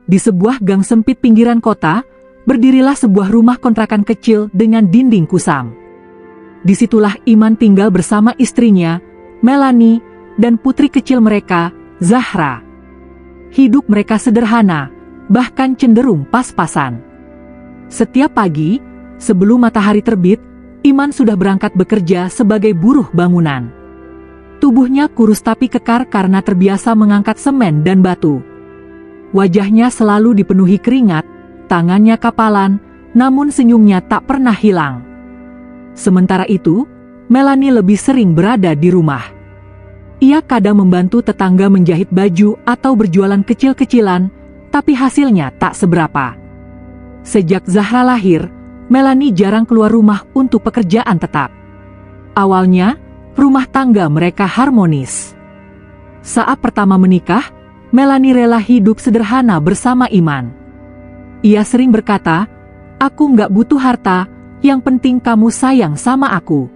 Di sebuah gang sempit pinggiran kota, berdirilah sebuah rumah kontrakan kecil dengan dinding kusam. Disitulah Iman tinggal bersama istrinya, Melanie, dan putri kecil mereka, Zahra. Hidup mereka sederhana, bahkan cenderung pas-pasan. Setiap pagi, sebelum matahari terbit, Iman sudah berangkat bekerja sebagai buruh bangunan. Tubuhnya kurus tapi kekar karena terbiasa mengangkat semen dan batu. Wajahnya selalu dipenuhi keringat, tangannya kapalan, namun senyumnya tak pernah hilang. Sementara itu, Melanie lebih sering berada di rumah. Ia kadang membantu tetangga menjahit baju atau berjualan kecil-kecilan, tapi hasilnya tak seberapa. Sejak Zahra lahir, Melanie jarang keluar rumah untuk pekerjaan tetap. Awalnya, rumah tangga mereka harmonis. Saat pertama menikah, Melanie rela hidup sederhana bersama Iman. Ia sering berkata, "Aku nggak butuh harta, yang penting kamu sayang sama aku."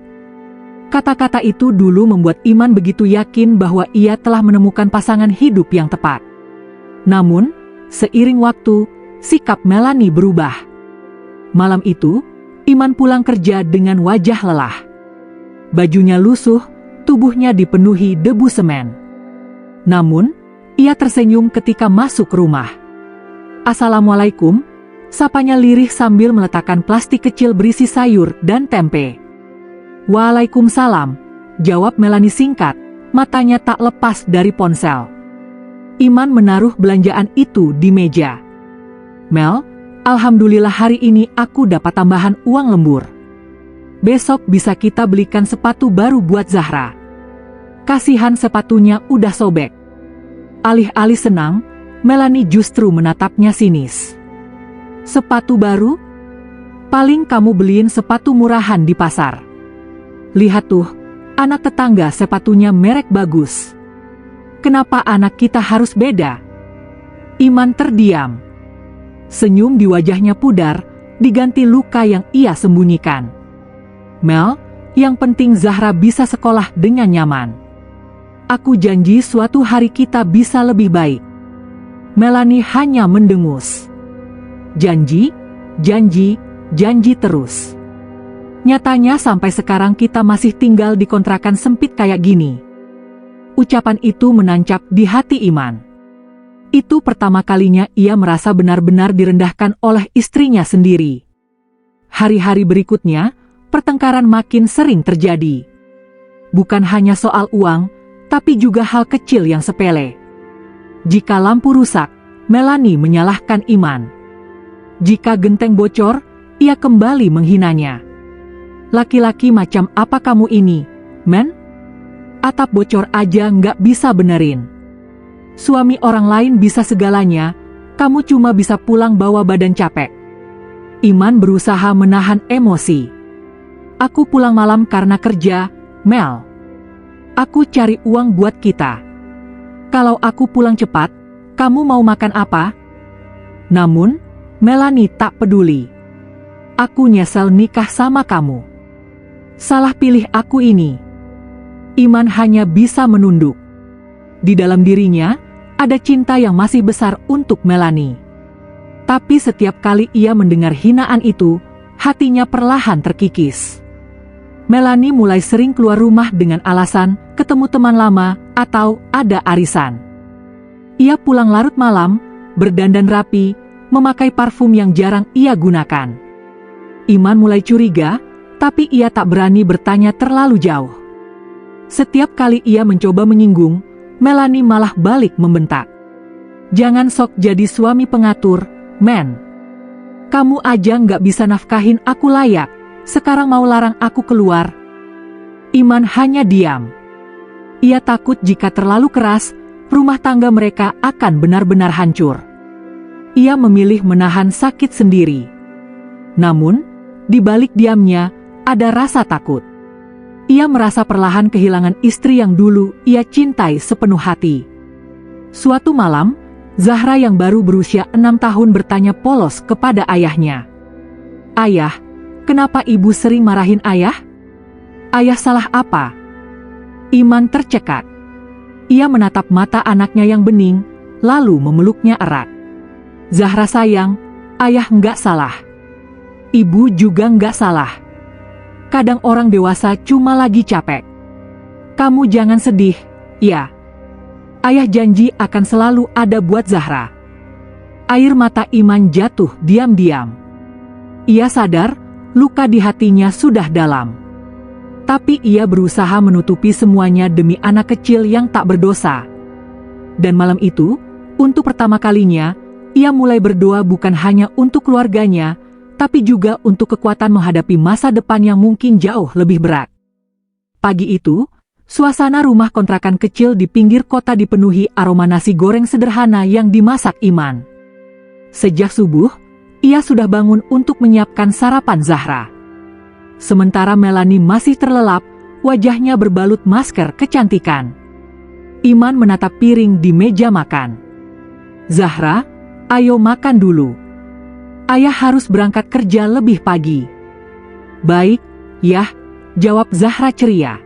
Kata-kata itu dulu membuat Iman begitu yakin bahwa ia telah menemukan pasangan hidup yang tepat. Namun, seiring waktu, sikap Melanie berubah. Malam itu, Iman pulang kerja dengan wajah lelah. Bajunya lusuh, tubuhnya dipenuhi debu semen. Namun, ia tersenyum ketika masuk rumah. "Assalamualaikum," sapanya lirih sambil meletakkan plastik kecil berisi sayur dan tempe. "Waalaikumsalam," jawab Melanie singkat, matanya tak lepas dari ponsel. Iman menaruh belanjaan itu di meja. "Mel, alhamdulillah hari ini aku dapat tambahan uang lembur. Besok bisa kita belikan sepatu baru buat Zahra. Kasihan sepatunya udah sobek." Alih-alih senang, Melanie justru menatapnya sinis. "Sepatu baru? Paling kamu beliin sepatu murahan di pasar. Lihat tuh, anak tetangga sepatunya merek bagus. Kenapa anak kita harus beda?" Iman terdiam. Senyum di wajahnya pudar, diganti luka yang ia sembunyikan. "Mel, yang penting Zahra bisa sekolah dengan nyaman. Aku janji suatu hari kita bisa lebih baik." Melanie hanya mendengus. Janji, janji, janji terus. Nyatanya sampai sekarang kita masih tinggal di kontrakan sempit kayak gini. Ucapan itu menancap di hati Iman. Itu pertama kalinya ia merasa benar-benar direndahkan oleh istrinya sendiri. Hari-hari berikutnya, pertengkaran makin sering terjadi. Bukan hanya soal uang, tapi juga hal kecil yang sepele. Jika lampu rusak, Melanie menyalahkan Iman. Jika genteng bocor, ia kembali menghinanya. "Laki-laki macam apa kamu ini, men? Atap bocor aja nggak bisa benerin. Suami orang lain bisa segalanya, kamu cuma bisa pulang bawa badan capek." Iman berusaha menahan emosi. "Aku pulang malam karena kerja, Mel. Aku cari uang buat kita. Kalau aku pulang cepat, kamu mau makan apa?" Namun, Melanie tak peduli. "Aku nyesel nikah sama kamu. Salah pilih aku ini." Iman hanya bisa menunduk. Di dalam dirinya, ada cinta yang masih besar untuk Melanie. Tapi setiap kali ia mendengar hinaan itu, hatinya perlahan terkikis. Melanie mulai sering keluar rumah dengan alasan ketemu teman lama atau ada arisan. Ia pulang larut malam, berdandan rapi, memakai parfum yang jarang ia gunakan. Iman mulai curiga, tapi ia tak berani bertanya terlalu jauh. Setiap kali ia mencoba menyinggung, Melanie malah balik membentak. "Jangan sok jadi suami pengatur, men. Kamu aja nggak bisa nafkahin aku layak, sekarang mau larang aku keluar?" Iman hanya diam. Ia takut jika terlalu keras, rumah tangga mereka akan benar-benar hancur. Ia memilih menahan sakit sendiri. Namun, di balik diamnya, ada rasa takut. Ia merasa perlahan kehilangan istri yang dulu ia cintai sepenuh hati. Suatu malam, Zahra yang baru berusia 6 tahun bertanya polos kepada ayahnya. "Ayah, kenapa ibu sering marahin ayah? Ayah salah apa?" Iman tercekat. Ia menatap mata anaknya yang bening, lalu memeluknya erat. Zahra sayang, ayah nggak salah. Ibu juga nggak salah. Kadang orang dewasa cuma lagi capek. Kamu jangan sedih, ya. Ayah janji akan selalu ada buat Zahra. Air mata Iman jatuh diam-diam. Ia sadar, luka di hatinya sudah dalam. Tapi ia berusaha menutupi semuanya demi anak kecil yang tak berdosa. Dan malam itu, untuk pertama kalinya, ia mulai berdoa bukan hanya untuk keluarganya, tapi juga untuk kekuatan menghadapi masa depan yang mungkin jauh lebih berat. Pagi itu, suasana rumah kontrakan kecil di pinggir kota dipenuhi aroma nasi goreng sederhana yang dimasak Iman. Sejak subuh, ia sudah bangun untuk menyiapkan sarapan Zahra. Sementara Melanie masih terlelap, wajahnya berbalut masker kecantikan. Iman menatap piring di meja makan. Zahra, ayo makan dulu. Ayah harus berangkat kerja lebih pagi. Baik, Yah, jawab Zahra ceria.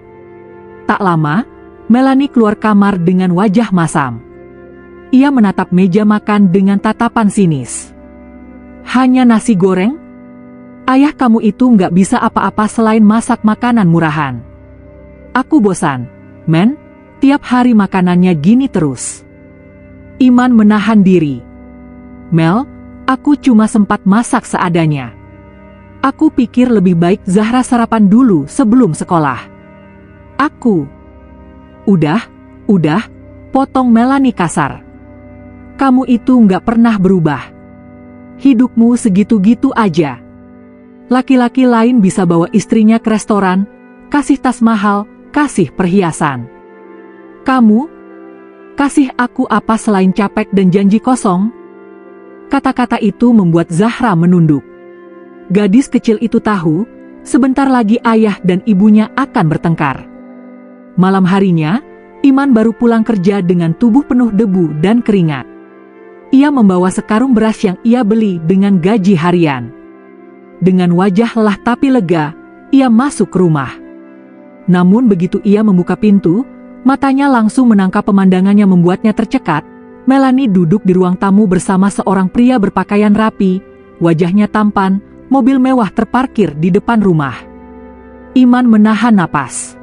Tak lama, Melanie keluar kamar dengan wajah masam. Ia menatap meja makan dengan tatapan sinis. Hanya nasi goreng? Ayah kamu itu nggak bisa apa-apa selain masak makanan murahan. Aku bosan, men, tiap hari makanannya gini terus. Iman menahan diri. Mel, aku cuma sempat masak seadanya. Aku pikir lebih baik Zahra sarapan dulu sebelum sekolah. Udah, potong Melanie kasar. Kamu itu nggak pernah berubah. Hidupmu segitu-gitu aja. Laki-laki lain bisa bawa istrinya ke restoran, kasih tas mahal, kasih perhiasan. Kamu? Kasih aku apa selain capek dan janji kosong? Kata-kata itu membuat Zahra menunduk. Gadis kecil itu tahu, sebentar lagi ayah dan ibunya akan bertengkar. Malam harinya, Iman baru pulang kerja dengan tubuh penuh debu dan keringat. Ia membawa sekarung beras yang ia beli dengan gaji harian. Dengan wajah lelah tapi lega, ia masuk ke rumah. Namun begitu ia membuka pintu, matanya langsung menangkap pemandangannya membuatnya tercekat. Melanie duduk di ruang tamu bersama seorang pria berpakaian rapi, wajahnya tampan, mobil mewah terparkir di depan rumah. Iman menahan napas.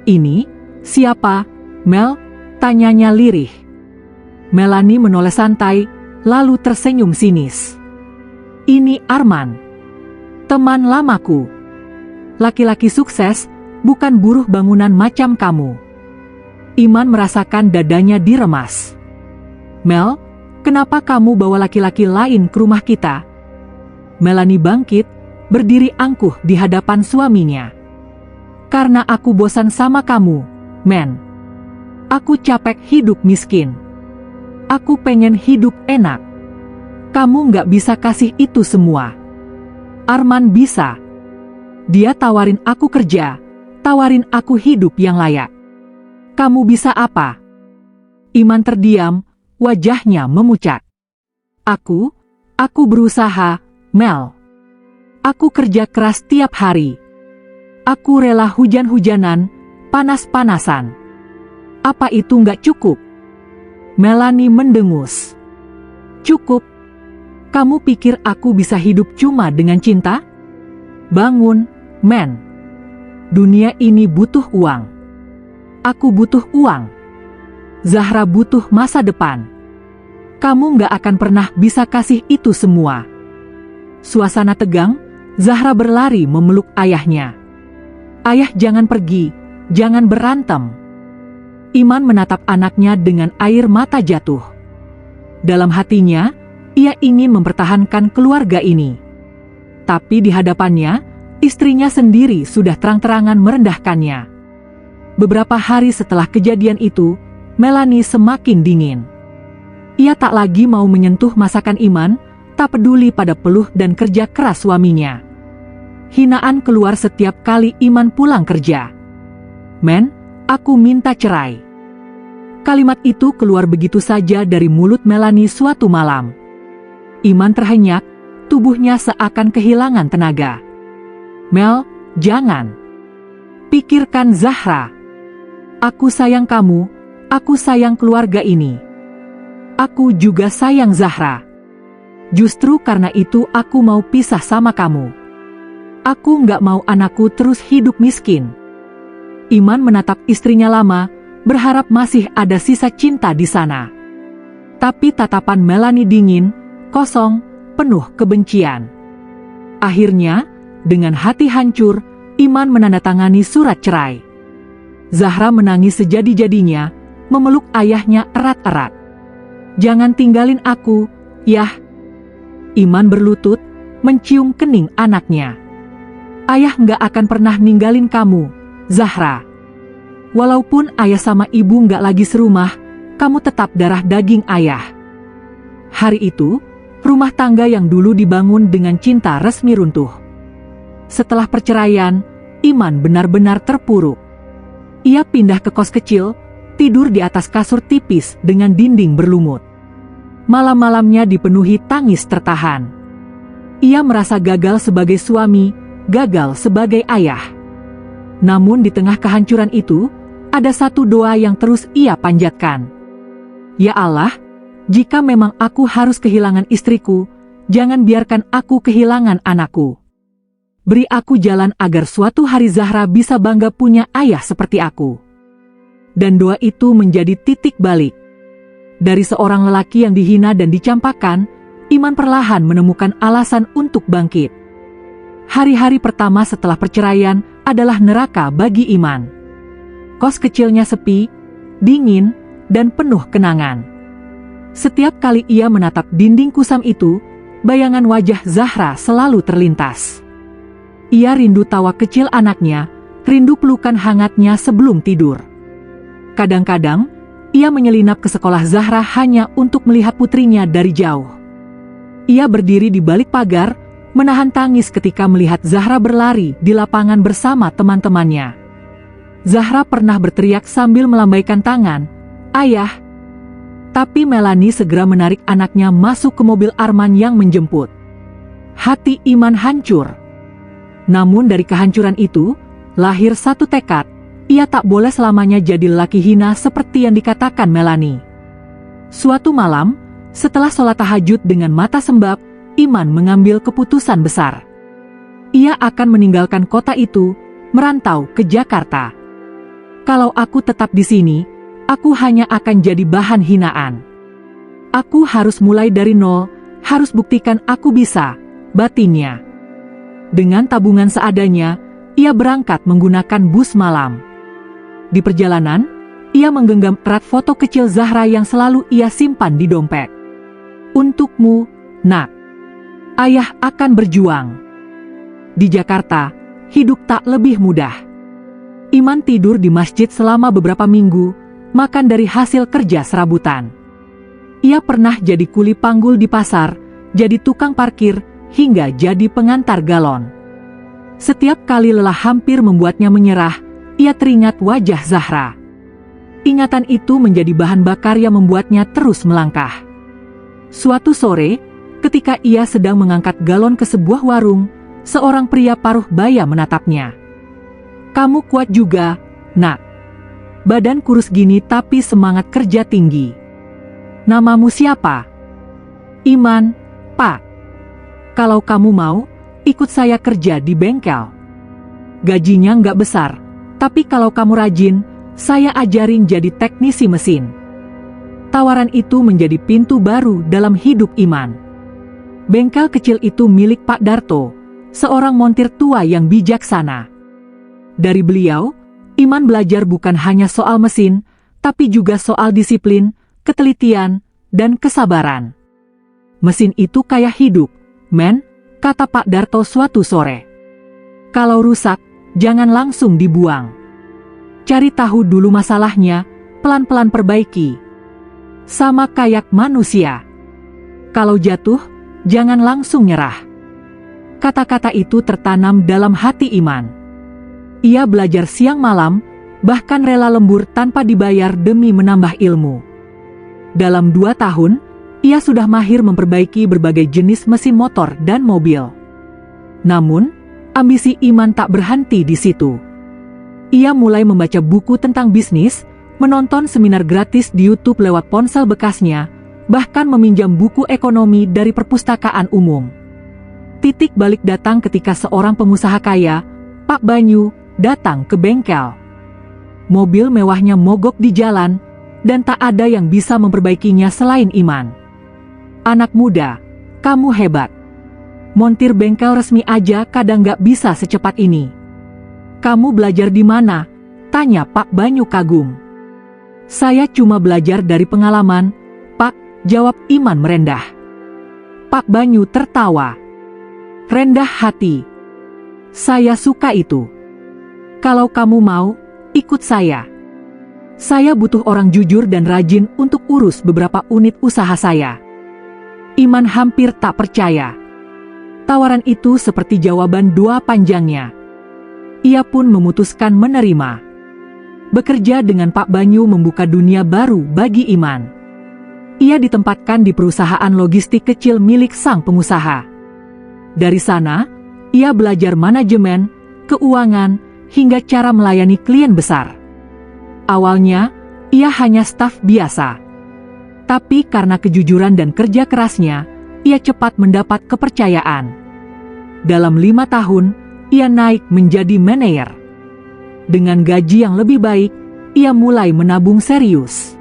Ini, siapa, Mel? Tanyanya lirih. Melanie menoleh santai, lalu tersenyum sinis. Ini Arman, teman lamaku. Laki-laki sukses, bukan buruh bangunan macam kamu. Iman merasakan dadanya diremas. Mel, kenapa kamu bawa laki-laki lain ke rumah kita? Melanie bangkit, berdiri angkuh di hadapan suaminya. Karena aku bosan sama kamu, men. Aku capek hidup miskin. Aku pengen hidup enak. Kamu nggak bisa kasih itu semua. Arman bisa. Dia tawarin aku kerja, tawarin aku hidup yang layak. Kamu bisa apa? Iman terdiam, wajahnya memucat. Aku berusaha, Mel. Aku kerja keras tiap hari. Aku rela hujan-hujanan, panas-panasan. Apa itu nggak cukup? Melanie mendengus. Cukup. Kamu pikir aku bisa hidup cuma dengan cinta? Bangun, men. Dunia ini butuh uang. Aku butuh uang. Zahra butuh masa depan. Kamu nggak akan pernah bisa kasih itu semua. Suasana tegang, Zahra berlari memeluk ayahnya. Ayah jangan pergi, jangan berantem. Iman menatap anaknya dengan air mata jatuh. Dalam hatinya, ia ingin mempertahankan keluarga ini. Tapi di hadapannya, istrinya sendiri sudah terang-terangan merendahkannya. Beberapa hari setelah kejadian itu, Melanie semakin dingin. Ia tak lagi mau menyentuh masakan Iman, tak peduli pada peluh dan kerja keras suaminya. Hinaan keluar setiap kali Iman pulang kerja. Men, aku minta cerai. Kalimat itu keluar begitu saja dari mulut Melanie suatu malam. Iman terhenyak, tubuhnya seakan kehilangan tenaga. Mel, jangan. Pikirkan Zahra. Aku sayang kamu, aku sayang keluarga ini. Aku juga sayang Zahra. Justru karena itu aku mau pisah sama kamu. Aku nggak mau anakku terus hidup miskin. Iman menatap istrinya lama, berharap masih ada sisa cinta di sana. Tapi tatapan Melanie dingin, kosong, penuh kebencian. Akhirnya, dengan hati hancur, Iman menandatangani surat cerai. Zahra menangis sejadi-jadinya, memeluk ayahnya erat-erat. "Jangan tinggalin aku, Yah." Iman berlutut, mencium kening anaknya. "Ayah nggak akan pernah ninggalin kamu, Zahra. Walaupun ayah sama ibu nggak lagi serumah, kamu tetap darah daging ayah." Hari itu, rumah tangga yang dulu dibangun dengan cinta resmi runtuh. Setelah perceraian, Iman benar-benar terpuruk. Ia pindah ke kos kecil, tidur di atas kasur tipis dengan dinding berlumut. Malam-malamnya dipenuhi tangis tertahan. Ia merasa gagal sebagai suami, gagal sebagai ayah. Namun di tengah kehancuran itu, ada satu doa yang terus ia panjatkan. "Ya Allah, jika memang aku harus kehilangan istriku, jangan biarkan aku kehilangan anakku. Beri aku jalan agar suatu hari Zahra bisa bangga punya ayah seperti aku." Dan doa itu menjadi titik balik. Dari seorang lelaki yang dihina dan dicampakkan, Iman perlahan menemukan alasan untuk bangkit. Hari-hari pertama setelah perceraian adalah neraka bagi Iman. Kos kecilnya sepi, dingin, dan penuh kenangan. Setiap kali ia menatap dinding kusam itu, bayangan wajah Zahra selalu terlintas. Ia rindu tawa kecil anaknya, rindu pelukan hangatnya sebelum tidur. Kadang-kadang, ia menyelinap ke sekolah Zahra hanya untuk melihat putrinya dari jauh. Ia berdiri di balik pagar, menahan tangis ketika melihat Zahra berlari di lapangan bersama teman-temannya. Zahra pernah berteriak sambil melambaikan tangan, "Ayah!" Tapi Melanie segera menarik anaknya masuk ke mobil Arman yang menjemput. Hati Iman hancur. Namun dari kehancuran itu, lahir satu tekad. Ia tak boleh selamanya jadi lelaki hina seperti yang dikatakan Melanie. Suatu malam, setelah sholat tahajud dengan mata sembab, Iman mengambil keputusan besar. Ia akan meninggalkan kota itu, merantau ke Jakarta. "Kalau aku tetap di sini, aku hanya akan jadi bahan hinaan. Aku harus mulai dari nol, harus buktikan aku bisa," batinnya. Dengan tabungan seadanya, ia berangkat menggunakan bus malam. Di perjalanan, ia menggenggam erat foto kecil Zahra yang selalu ia simpan di dompet. "Untukmu, Nak. Ayah akan berjuang." Di Jakarta, hidup tak lebih mudah. Iman tidur di masjid selama beberapa minggu, makan dari hasil kerja serabutan. Ia pernah jadi kuli panggul di pasar, jadi tukang parkir, hingga jadi pengantar galon. Setiap kali lelah hampir membuatnya menyerah, ia teringat wajah Zahra. Ingatan itu menjadi bahan bakar yang membuatnya terus melangkah. Suatu sore, ketika ia sedang mengangkat galon ke sebuah warung, seorang pria paruh baya menatapnya. "Kamu kuat juga, Nak. Badan kurus gini tapi semangat kerja tinggi. Namamu siapa?" "Iman, Pak. Kalau kamu mau, ikut saya kerja di bengkel. Gajinya nggak besar, tapi kalau kamu rajin, saya ajarin jadi teknisi mesin." Tawaran itu menjadi pintu baru dalam hidup Iman. Bengkel kecil itu milik Pak Darto, seorang montir tua yang bijaksana. Dari beliau, Iman belajar bukan hanya soal mesin, tapi juga soal disiplin, ketelitian, dan kesabaran. "Mesin itu kayak hidup, men," kata Pak Darto suatu sore. "Kalau rusak, jangan langsung dibuang. Cari tahu dulu masalahnya, pelan-pelan perbaiki. Sama kayak manusia. Kalau jatuh, jangan langsung nyerah." Kata-kata itu tertanam dalam hati Iman. Ia belajar siang malam, bahkan rela lembur tanpa dibayar demi menambah ilmu. Dalam 2 tahun, ia sudah mahir memperbaiki berbagai jenis mesin motor dan mobil. Namun, ambisi Iman tak berhenti di situ. Ia mulai membaca buku tentang bisnis, menonton seminar gratis di YouTube lewat ponsel bekasnya, bahkan meminjam buku ekonomi dari perpustakaan umum. Titik balik datang ketika seorang pengusaha kaya, Pak Banyu, datang ke bengkel. Mobil mewahnya mogok di jalan, dan tak ada yang bisa memperbaikinya selain Iman. "Anak muda, kamu hebat. Montir bengkel resmi aja kadang gak bisa secepat ini. Kamu belajar di mana?" tanya Pak Banyu kagum. "Saya cuma belajar dari pengalaman, Pak," jawab Iman merendah. Pak Banyu tertawa. "Rendah hati. Saya suka itu. Kalau kamu mau, ikut saya. Saya butuh orang jujur dan rajin untuk urus beberapa unit usaha saya." Iman hampir tak percaya. Tawaran itu seperti jawaban doa panjangnya. Ia pun memutuskan menerima. Bekerja dengan Pak Banyu membuka dunia baru bagi Iman. Ia ditempatkan di perusahaan logistik kecil milik sang pengusaha. Dari sana, ia belajar manajemen, keuangan, hingga cara melayani klien besar. Awalnya, ia hanya staf biasa. Tapi karena kejujuran dan kerja kerasnya, ia cepat mendapat kepercayaan. Dalam 5 tahun, ia naik menjadi manajer. Dengan gaji yang lebih baik, ia mulai menabung serius.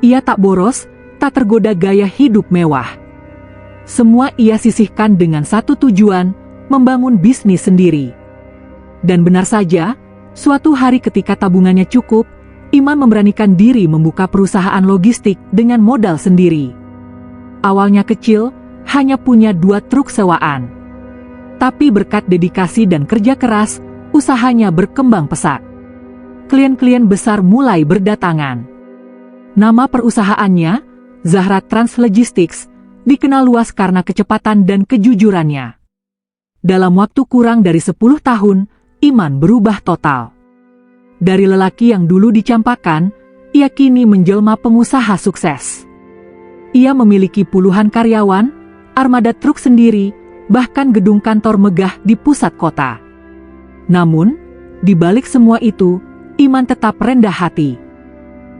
Ia tak boros, tak tergoda gaya hidup mewah. Semua ia sisihkan dengan satu tujuan, membangun bisnis sendiri. Dan benar saja, suatu hari ketika tabungannya cukup, Iman memberanikan diri membuka perusahaan logistik dengan modal sendiri. Awalnya kecil, hanya punya 2 truk sewaan. Tapi berkat dedikasi dan kerja keras, usahanya berkembang pesat. Klien-klien besar mulai berdatangan. Nama perusahaannya, Zahra Trans Logistics, dikenal luas karena kecepatan dan kejujurannya. Dalam waktu kurang dari 10 tahun, Iman berubah total. Dari lelaki yang dulu dicampakkan, ia kini menjelma pengusaha sukses. Ia memiliki puluhan karyawan, armada truk sendiri, bahkan gedung kantor megah di pusat kota. Namun, di balik semua itu, Iman tetap rendah hati.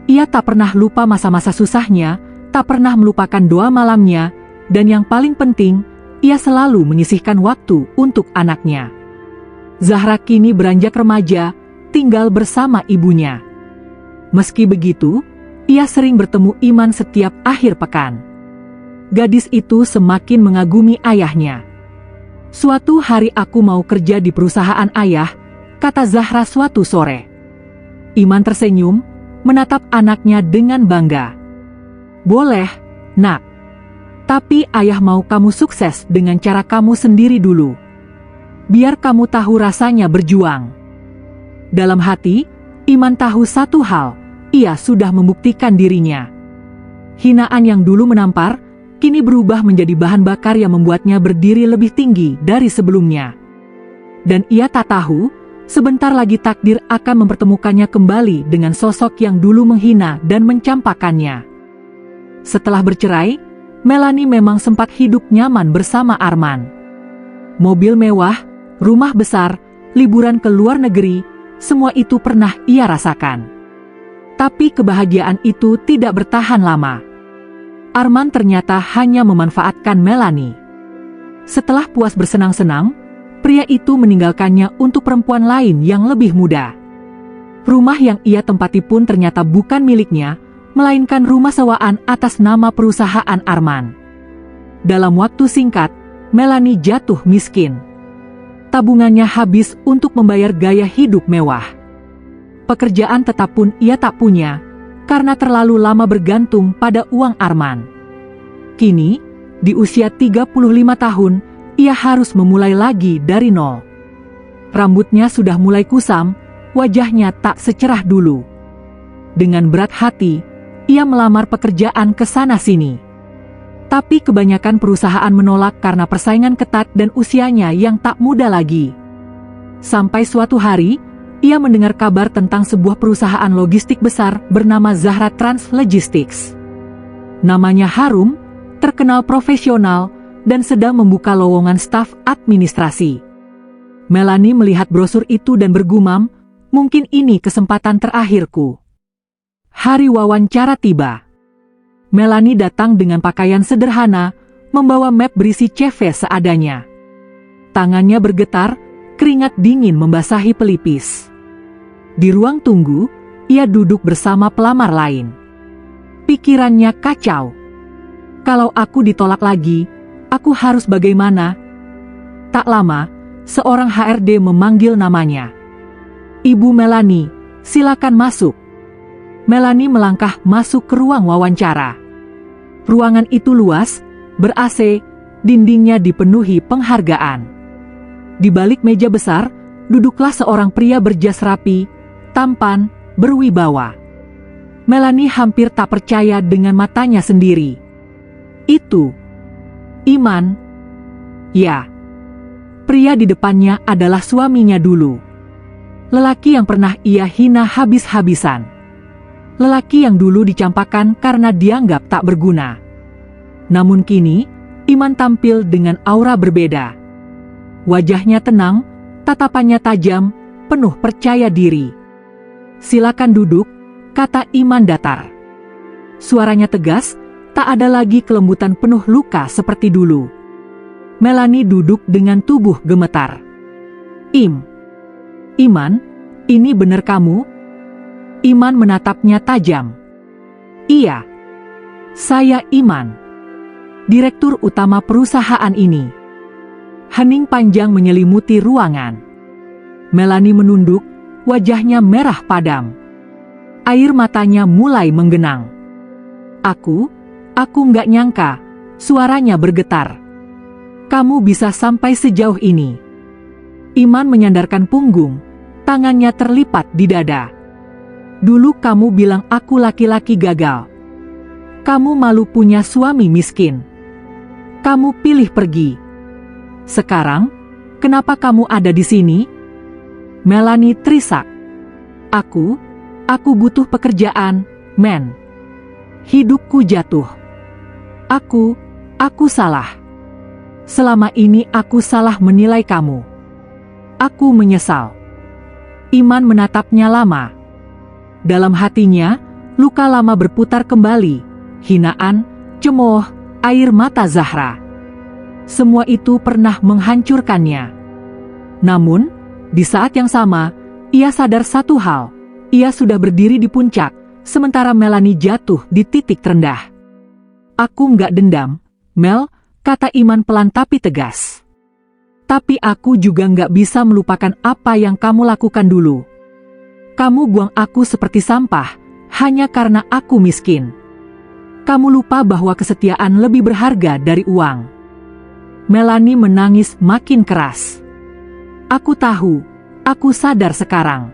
Ia tak pernah lupa masa-masa susahnya, tak pernah melupakan doa malamnya, dan yang paling penting, ia selalu menyisihkan waktu untuk anaknya. Zahra kini beranjak remaja, tinggal bersama ibunya. Meski begitu, ia sering bertemu Iman setiap akhir pekan. Gadis itu semakin mengagumi ayahnya. "Suatu hari aku mau kerja di perusahaan ayah," kata Zahra suatu sore. Iman tersenyum, menatap anaknya dengan bangga. "Boleh, Nak. Tapi ayah mau kamu sukses dengan cara kamu sendiri dulu. Biar kamu tahu rasanya berjuang." Dalam hati, Iman tahu satu hal, ia sudah membuktikan dirinya. Hinaan yang dulu menampar, kini berubah menjadi bahan bakar yang membuatnya berdiri lebih tinggi dari sebelumnya. Dan ia tak tahu, sebentar lagi takdir akan mempertemukannya kembali dengan sosok yang dulu menghina dan mencampakkannya. Setelah bercerai, Melanie memang sempat hidup nyaman bersama Arman. Mobil mewah, rumah besar, liburan ke luar negeri, semua itu pernah ia rasakan. Tapi kebahagiaan itu tidak bertahan lama. Arman ternyata hanya memanfaatkan Melanie. Setelah puas bersenang-senang, pria itu meninggalkannya untuk perempuan lain yang lebih muda. Rumah yang ia tempati pun ternyata bukan miliknya, melainkan rumah sewaan atas nama perusahaan Arman. Dalam waktu singkat, Melanie jatuh miskin. Tabungannya habis untuk membayar gaya hidup mewah. Pekerjaan tetap pun ia tak punya, karena terlalu lama bergantung pada uang Arman. Kini, di usia 35 tahun, ia harus memulai lagi dari nol. Rambutnya sudah mulai kusam, wajahnya tak secerah dulu. Dengan berat hati, ia melamar pekerjaan ke sana-sini. Tapi kebanyakan perusahaan menolak karena persaingan ketat dan usianya yang tak muda lagi. Sampai suatu hari, ia mendengar kabar tentang sebuah perusahaan logistik besar bernama Zahra Trans Logistics. Namanya harum, terkenal profesional, dan sedang membuka lowongan staf administrasi. Melanie melihat brosur itu dan bergumam, "Mungkin ini kesempatan terakhirku." Hari wawancara tiba. Melanie datang dengan pakaian sederhana, membawa map berisi CV seadanya. Tangannya bergetar, keringat dingin membasahi pelipis. Di ruang tunggu, ia duduk bersama pelamar lain. Pikirannya kacau. Kalau aku ditolak lagi, aku harus bagaimana? Tak lama, seorang HRD memanggil namanya. Ibu Melanie, silakan masuk. Melanie melangkah masuk ke ruang wawancara. Ruangan itu luas, ber-AC, dindingnya dipenuhi penghargaan. Di balik meja besar, duduklah seorang pria berjas rapi, tampan, berwibawa. Melanie hampir tak percaya dengan matanya sendiri. Itu Iman. Ya, pria di depannya adalah suaminya dulu. Lelaki yang pernah ia hina habis-habisan. Lelaki yang dulu dicampakkan karena dianggap tak berguna. Namun kini, Iman tampil dengan aura berbeda. Wajahnya tenang, tatapannya tajam, penuh percaya diri. Silakan duduk, kata Iman datar. Suaranya tegas, tak ada lagi kelembutan penuh luka seperti dulu. Melanie duduk dengan tubuh gemetar. Iman, ini benar kamu? Iman menatapnya tajam. Iya, saya Iman, direktur utama perusahaan ini. Hening panjang menyelimuti ruangan. Melanie menunduk, wajahnya merah padam. Air matanya mulai menggenang. Aku nggak nyangka, suaranya bergetar. Kamu bisa sampai sejauh ini. Iman menyandarkan punggung, tangannya terlipat di dada. Dulu kamu bilang aku laki-laki gagal. Kamu malu punya suami miskin. Kamu pilih pergi. Sekarang, kenapa kamu ada di sini? Melanie terisak. Aku butuh pekerjaan, men. Hidupku jatuh. Aku salah. Selama ini aku salah menilai kamu. Aku menyesal. Iman menatapnya lama. Dalam hatinya, luka lama berputar kembali. Hinaan, cemooh, air mata Zahra. Semua itu pernah menghancurkannya. Namun, di saat yang sama, ia sadar satu hal. Ia sudah berdiri di puncak, sementara Melanie jatuh di titik terendah. Aku nggak dendam, Mel, kata Iman pelan tapi tegas. Tapi aku juga nggak bisa melupakan apa yang kamu lakukan dulu. Kamu buang aku seperti sampah, hanya karena aku miskin. Kamu lupa bahwa kesetiaan lebih berharga dari uang. Melanie menangis makin keras. Aku tahu, aku sadar sekarang.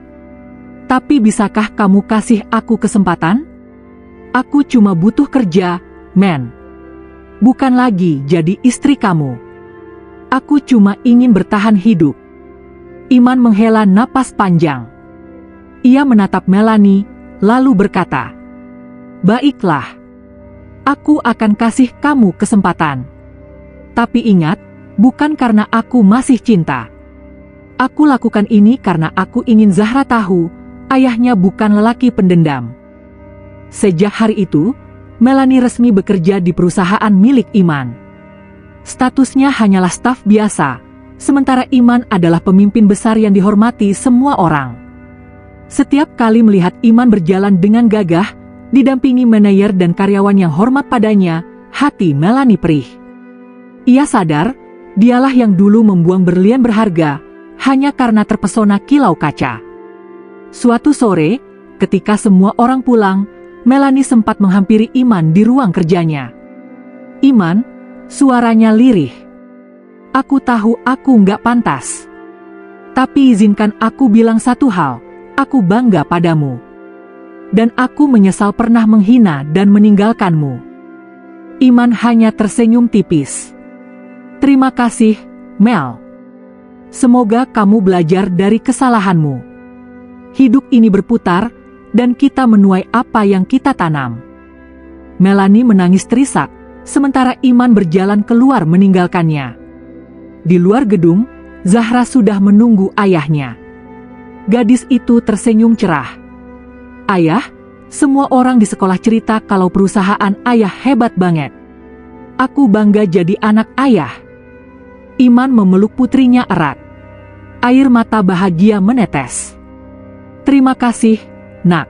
Tapi bisakah kamu kasih aku kesempatan? Aku cuma butuh kerja, men. Bukan lagi jadi istri kamu. Aku cuma ingin bertahan hidup. Iman menghela napas panjang. Ia menatap Melanie, lalu berkata, baiklah. Aku akan kasih kamu kesempatan. Tapi ingat, bukan karena aku masih cinta. Aku lakukan ini karena aku ingin Zahra tahu, ayahnya bukan lelaki pendendam. Sejak hari itu, Melanie resmi bekerja di perusahaan milik Iman. Statusnya hanyalah staf biasa, sementara Iman adalah pemimpin besar yang dihormati semua orang. Setiap kali melihat Iman berjalan dengan gagah, didampingi manajer dan karyawan yang hormat padanya, hati Melanie perih. Ia sadar, dialah yang dulu membuang berlian berharga, hanya karena terpesona kilau kaca. Suatu sore, ketika semua orang pulang, Melanie sempat menghampiri Iman di ruang kerjanya. Iman, suaranya lirih. Aku tahu aku nggak pantas. Tapi izinkan aku bilang satu hal, aku bangga padamu. Dan aku menyesal pernah menghina dan meninggalkanmu. Iman hanya tersenyum tipis. Terima kasih, Mel. Semoga kamu belajar dari kesalahanmu. Hidup ini berputar, dan kita menuai apa yang kita tanam. Melanie menangis terisak, sementara Iman berjalan keluar meninggalkannya. Di luar gedung, Zahra sudah menunggu ayahnya. Gadis itu tersenyum cerah. Ayah, Semua orang di sekolah cerita kalau perusahaan ayah hebat banget. Aku bangga jadi anak ayah. Iman memeluk putrinya erat. Air mata bahagia menetes. Terima kasih, Nak.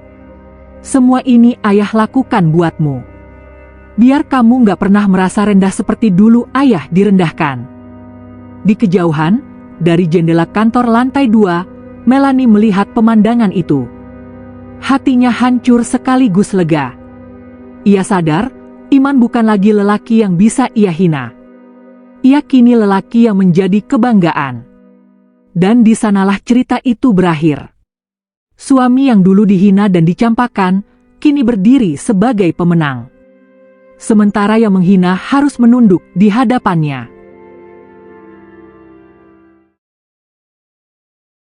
Semua ini ayah lakukan buatmu. Biar kamu gak pernah merasa rendah seperti dulu ayah direndahkan. Di kejauhan, dari jendela kantor lantai 2, Melanie melihat pemandangan itu. Hatinya hancur sekaligus lega. Ia sadar, Iman bukan lagi lelaki yang bisa ia hina. Ia kini lelaki yang menjadi kebanggaan. Dan di sanalah cerita itu berakhir. Suami yang dulu dihina dan dicampakkan, kini berdiri sebagai pemenang. Sementara yang menghina harus menunduk di hadapannya.